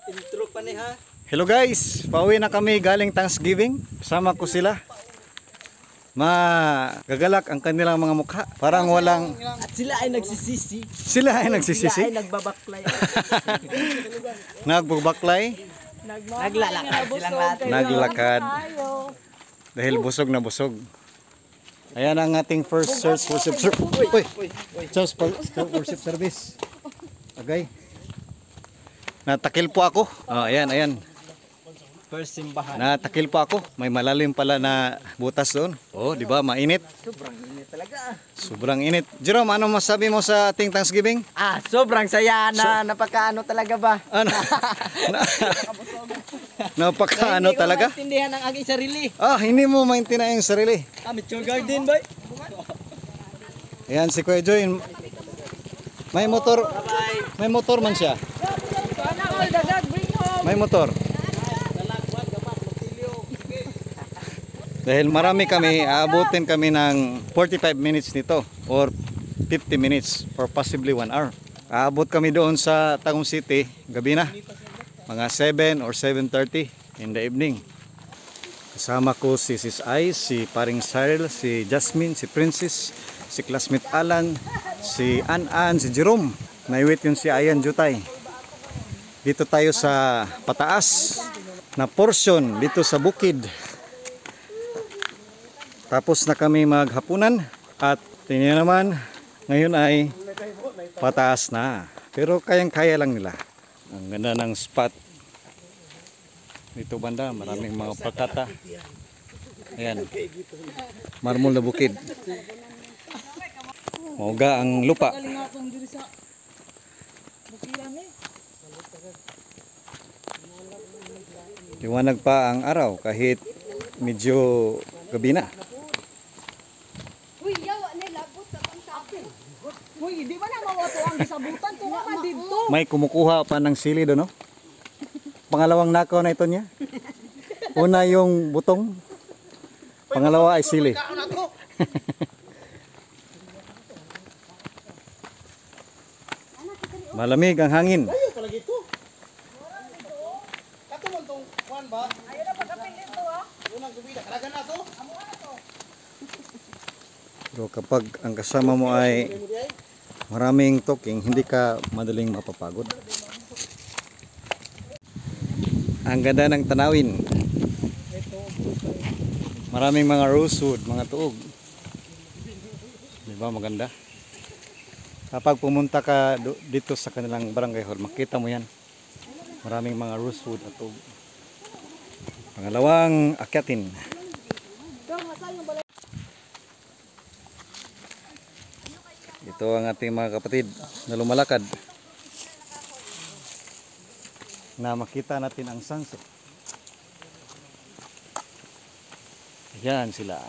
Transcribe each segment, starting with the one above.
Intro pa ni ha. Hello guys, pauwi na kami galing Thanksgiving. Kasama ko sila. Magagalak ang kanilang mga mukha. Parang walang... At sila ay nagsisisi. Sila ay nagsisisi. Sila ay nagbabaklay. Nagbubaklay. Naglalakad silang lahat. Naglakad. Dahil busog na busog. Ayan ang ating first search worship service. Worship service. Okay. Natakil po ako. Oh, ayan, ayan. First simbahan. Natakil po ako. May malalim pala na butas doon. Oh, di ba? Mainit. Sobrang init talaga. Sobrang init. Jerome, ano masabi mo sa ating Thanksgiving? Sobrang saya na napakaano talaga ba? Ano? Napakaano talaga? Hindi ko maintindihan ang aking sarili. Hindi mo maintindihan yung sarili. Mature garden ba? Ayan si Kuya Joy. May motor. May motor man siya. May motor. Dahil marami kami, aabutin kami ng 45 minutes nito or 50 minutes or possibly 1 hour. Aabot kami doon sa Tagum City, gabi na. Mga 7 or 7:30 in the evening. Kasama ko si Sis Ice, si Paring Cyril, si Jasmine, si Princess, si classmate Alan, si An, si Jerome. Naiwit yun si Ayan Jutay. Dito tayo sa pataas na portion dito sa bukid. Tapos na kami maghapunan at tingnan naman ngayon ay pataas na. Pero kayang-kaya lang nila. Ang ganda ng spot. Dito banda, maraming mga patata. Ayan. Marmol na bukid. Mauga ang lupa. Liwanag pa ang araw kahit medyo gabi na. Uy, di ba na mawato ang gisabutan to man dito? May kumukuha pa ng sili doon, no? Pangalawang nakaw na ito niya. Una yung butong. Pangalawa ay sili. Malamig ang hangin. Pero kapag ang kasama mo ay maraming talking, hindi ka madaling mapapagod. Ang ganda ng tanawin. Maraming mga rosewood, mga tuog. Di ba maganda? Kapag pumunta ka dito sa kanilang barangay hall, makita mo yan. Maraming mga rosewood at tuog. Pangalawang akyatin. Ito ang ating mga kapatid na lumalakad. Na makita natin ang sunset. Yan sila.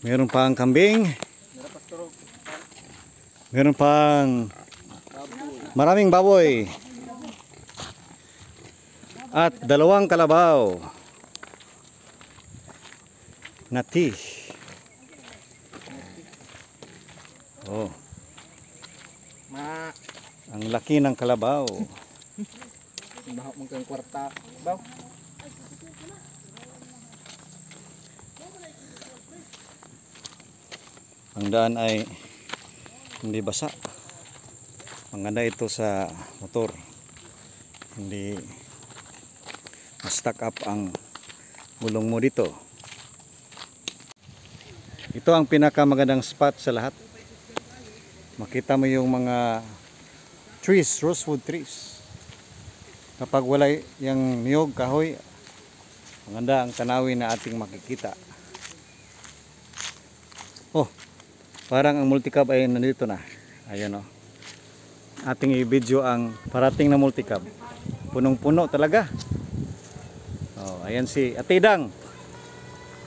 Meron pang kambing. Meron pang maraming baboy. At dalawang kalabaw. Nati. Oh. Ang laki ng kalabaw. Bahok mo kang kwarta. Baw. Ang daan ay hindi basa. Maganda ito sa motor. Hindi ma-stuck up ang gulong mo dito. Ito ang pinakamagandang spot sa lahat. Makita mo yung mga trees, rosewood trees. Kapag wala yung niyog, kahoy, maganda ang tanawin na ating makikita. Oh, parang ang multicab ay nandito na. Ayan oh. Ating i-video ang parating na multicab. Punong-puno talaga. Oh, ayan si Atidang.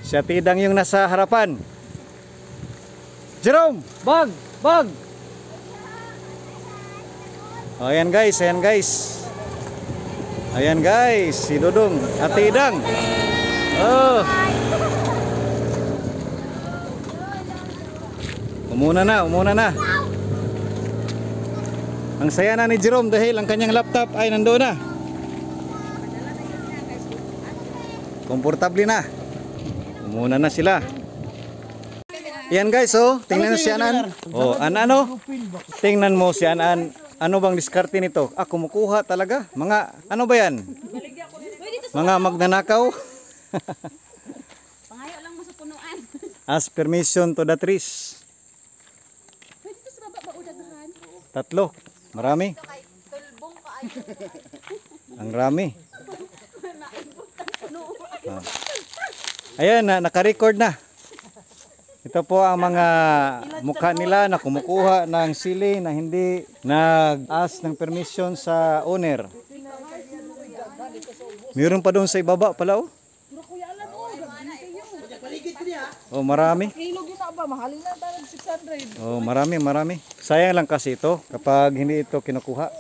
Si Atidang yung nasa harapan. Jerome, bag, bag. Oh, ayan guys, ayan guys. Ayan guys, si Dudong, Atidang. Oh. Umuna na, umuna na. Ang saya na ni Jerome dahil ang kanyang laptop ay nandoon na. Komportable na. Umuna na sila. Yan guys, oh, tingnan si Anan. Oh, ano? Tingnan mo si Anan. Ano bang diskarte nito? Ah, kumukuha talaga. Mga, ano ba yan? Mga magnanakaw? Pangayo lang mo sa punuan. Ask permission to the trees. Pwede to sa baba ba udagahan? 3. Marami. Tulbong ka ay. Ang rami. Ah. Ayan, naka-record na. Ito po ang mga mukha nila na kumukuha ng sili na hindi nag-ask ng permission sa owner. Mayroon pa doon sa ibaba pala, oh. Oh, marami. Kilo gina ba? Mahalin na tayo 600. Oh, marami. Sayang lang kasi ito kapag hindi ito kinukuha.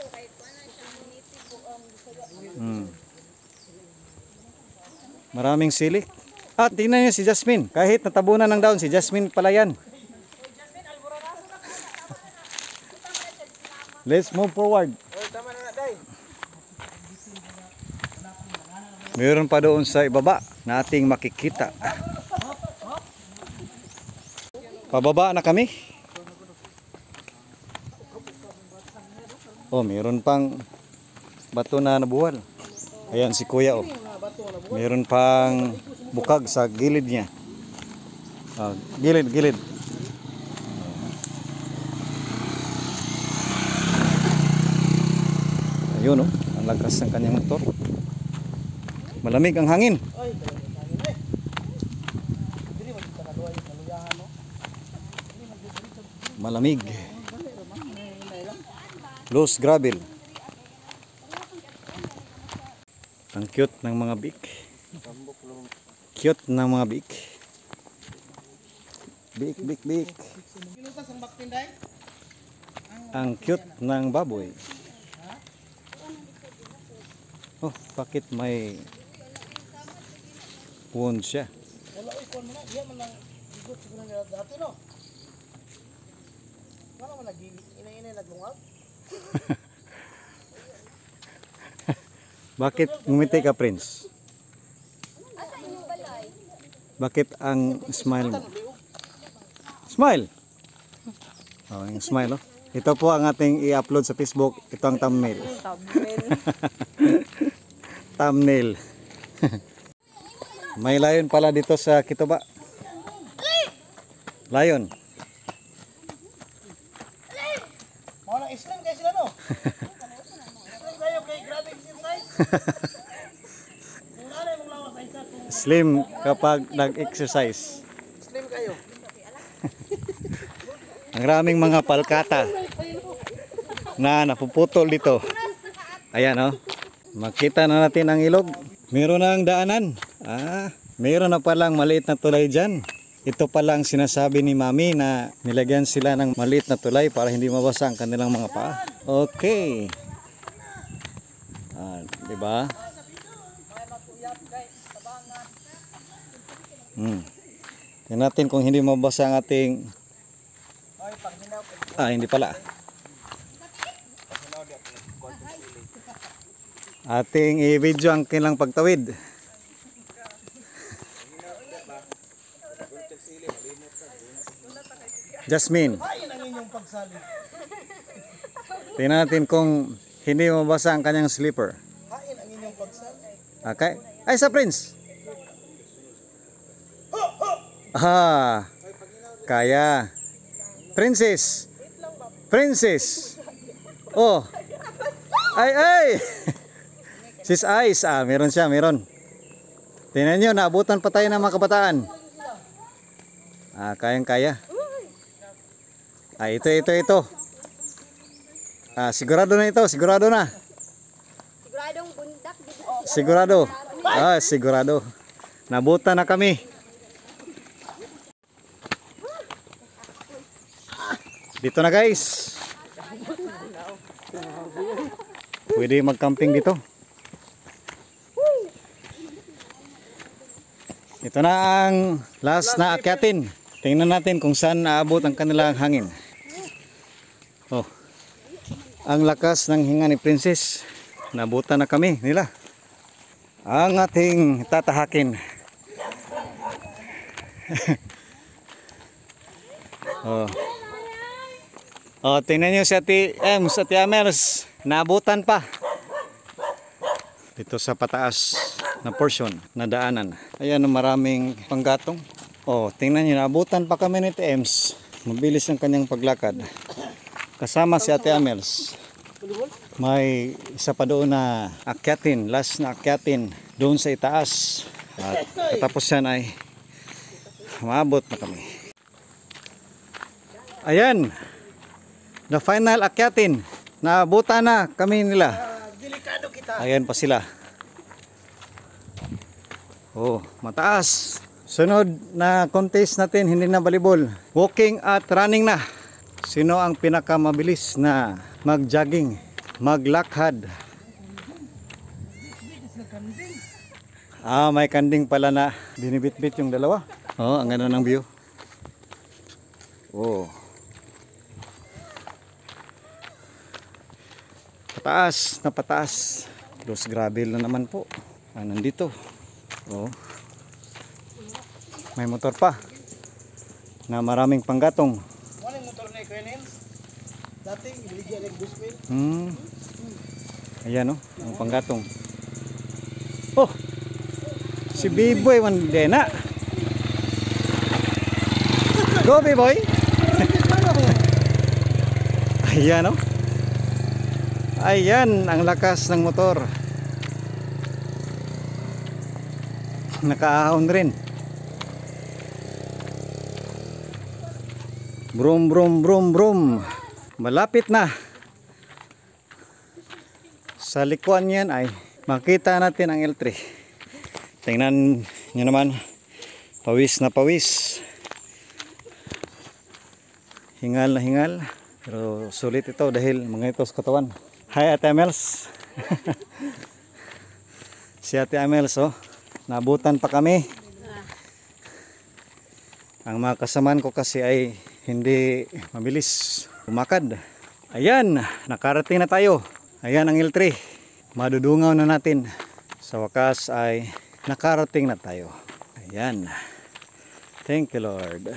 Maraming sili. Ah, tingnan niyo si Jasmine. Kahit natabunan ng daon, si Jasmine pala yan. Let's move forward. Mayroon pa doon sa ibaba na ating makikita. Pababa na kami. Oh, mayroon pang bato na nabuwal. Ayan si Kuya, oh. Mayroon pang bukag sa gilid niya. Oh, gilid. Ayun, oh. Ang lakas ng kanyang motor. Malamig ang hangin. Malamig. Loose gravel. Ang cute ng mga bik. Cute ng mga bik. Bik. Ang cute ng baboy. Oh, bakit may wound siya? Wala ikon mo na, iya man lang igot siguro nga dati no. Wala man lagi ina naglungag. Bakit ngumiti ka, Prince? Bakit ang smile mo? Smile! Oh, yung smile, oh. Ito po ang ating i-upload sa Facebook. Ito ang thumbnail. Thumbnail. May lion pala dito sa Kitoba. Lion. Wala islam kay sila no. Islam kayo kay grabe exercise. Wala mong lawas ay sa kung Slim kapag nag-exercise. Islam kayo. Ang raming mga palkata na napuputol dito. Ayan, oh. Makita na natin ang ilog. Meron na ang daanan. Ah, meron na palang maliit na tulay dyan. Ito pala ang sinasabi ni Mami na nilagyan sila ng maliit na tulay para hindi mabasa ang kanilang mga paa. Okay. Ah, diba? Tingnan natin kung hindi mabasa ang ating... Ah, hindi pala. Ating i-video ang kanilang pagtawid. Jasmine. Kain ang inyong pagsali. Tingnan natin kung hindi mabasa ang kanyang slipper. Kain ang inyong pagsali. Okay? Ay, sa Prince. Ah, kaya. Princess. Oh. Ay. Sis Ice. Ah, meron siya, meron. Tingnan nyo, naabutan pa tayo ng mga kabataan. Ah, kayang-kaya. Ah, ito. Ah, sigurado na ito, sigurado na. Siguradong bundak dito. Sigurado. Ah, sigurado. Nabutan na kami. Dito na, guys. Pwede mag-camping dito. Ito na ang last na akyatin. Tingnan natin kung saan naabot ang kanilang hangin. Oh. Ang lakas ng hinga ni Princess. Nabutan na kami nila. Ang ating tatahakin. Oh. Oh, tingnan niyo si Ate Ems, Ate Amels. Naabutan pa. Dito sa pataas na portion na daanan. Ayan, maraming panggatong. Oh, tingnan niyo, naabutan pa kami ni Ate Ems. Mabilis ang kanyang paglakad. Kasama si Ate Amels. May isa pa doon na akyatin, last na akyatin doon sa itaas. At katapos yan ay maabot na kami. Ayan, the final akyatin. Naabutan na kami nila. Delikado kita. Ayan pa sila. Oh, mataas. Sunod na contest natin, hindi na volleyball. Walking at running na. Sino ang pinakamabilis na mag-jogging, maglakad? Ah, may kanding pala na binibit-bit yung dalawa. Oh, ang ganda ng view. Oh. Pataas na pataas. Dos gravel na naman po. Ah, nandito. Oh. May motor pa na maraming panggatong. Ano yung motor na ikaw yun? Dating biligyan ng busway. Ayan oh, ang panggatong. Oh, si B-Boy Wandena. Go B-Boy. Ayan oh. Ayan ang lakas ng motor. Nakaahon rin. Brum brum brum brum. Malapit na. Sa likuan yan ay makita natin ang L3. Tingnan nyo naman. Pawis na pawis. Hingal na hingal. Pero sulit ito dahil mga ito sa katawan. Hi Ate Amels. Si Ate Amels oh. Nabutan pa kami. Ang mga kasamaan ko kasi ay hindi mabilis umakad. Ayan, nakarating na tayo. Ayan ang L3. Madudungaw na natin. Sa wakas ay nakarating na tayo. Ayan. Thank you Lord.